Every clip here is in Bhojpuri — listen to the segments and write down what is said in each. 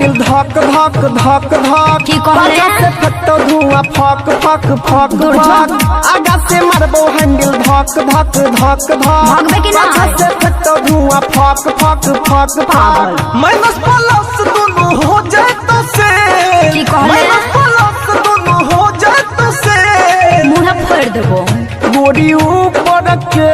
हैंडल धक धक धक धक की कहले से फटो धुआं फक फक फक फक आगा से मारबो हैंडल धक धक धक धक भागबे कि ना से फटो धुआं फक फक फक फक माइनस प्लस दोनों हो जाए तो से की कहले माइनस प्लस दोनों हो जाए तो से मुंह फोड़ देबो गोड़ी ऊपर के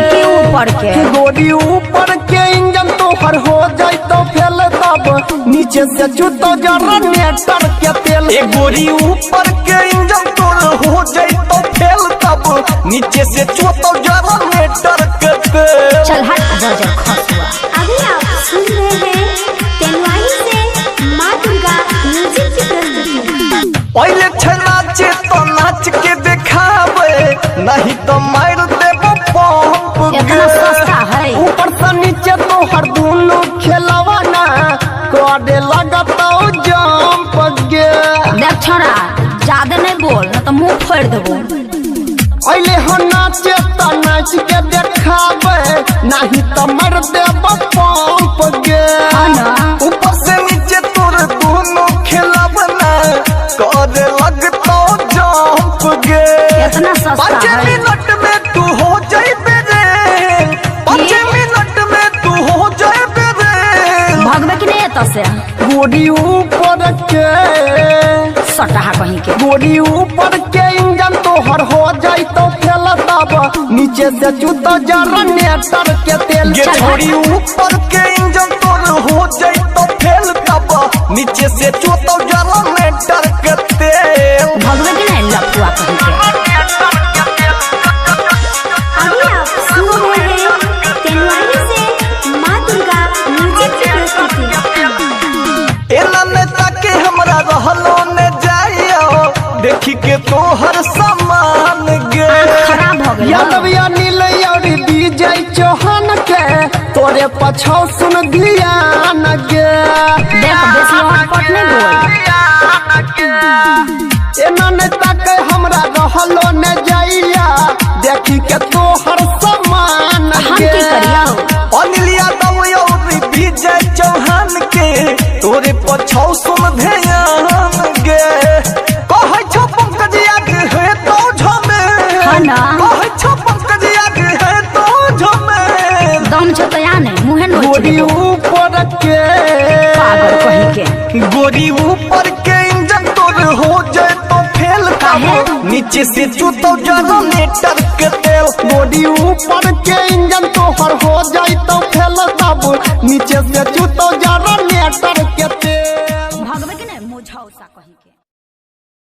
की ऊपर के गोड़ी ऊपर के इंजन तो हर हो जाए तो फेल तब नीचे से जूतो जनरेटर के तेल गोड़ी ऊपर के इंजन तो हो जाए तो फेल तब नीचे से जूतो जनरेटर के तेल। चल हट बजर खसुआ। अभी आप सुन रहे हैं तेलवाई से माँ दुर्गा म्यूजिक की प्रस्तुति। पहले नाचे तो नाच के दिखावे नहीं तो मार देबो पंप इतना सस्ता है ऊपर से नीचे तो हर दोनों खेलवा ना कोडे लगता जंप गे देख छोरा ज्यादा नहीं बोल ना तो मुंह फोड़ देबो पहले हो नाचे तो नाच के दिखावे नहीं तो मार देबो पंप गे ऊपर से नीचे तोर दोनों खेलवा ना कोडे लगता जंप गे इतना सस्ता 5 है मिनट में तू हो जाए बेरे 5 मिनट में तू हो जाए बेरे भागबे कि नहीं तो से गोड़ी ऊपर के सटा कहीं के गोड़ी ऊपर के इंजन तो हर हो जाए तो फेल तब नीचे से जूता जनरेटर के तेल गोड़ी ऊपर के इंजन तो हो जाए तो फेल तब नीचे से जूता जनरेटर के तेल भागबे कि नहीं लफुआ कहीं के। अभी आप सुन रहे हैं तेलवाई से माँ दुर्गा म्यूजिक की प्रस्तुति। एला नेता के हमरा रहलो ने जाइयो देखी के तोहर सामान गे खराब हो गया यादविया नील और विजय चौहान के तोरे पछौ सुन ध्यान गे देख बेसी हटपट नहीं बोल एना नेता के हमरा रहलो ने जाइया देखी के तोहर सामान हम गे की करियो अनिल यादव और विजय चौहान के तोरे पछौ सुन ध्यान गे कहै छो पंकज आगे है तो झमे ना कहै छो पंकज आगे है तो झमे दम छ तो या नहीं मुंह नोच गोड़ी देबो ऊपर के पागल कहीं के गोड़ी ऊपर के इंजन तोर हो जाए तो फेल काहे? नीचे से जूतो जनरेटर के तेल गोड़ी ऊपर के इंजन तो हर हो जाए तो फेल तब नीचे से जूतो जनरेटर के तेल भागबे कि नहीं मुझौसा कहीं के।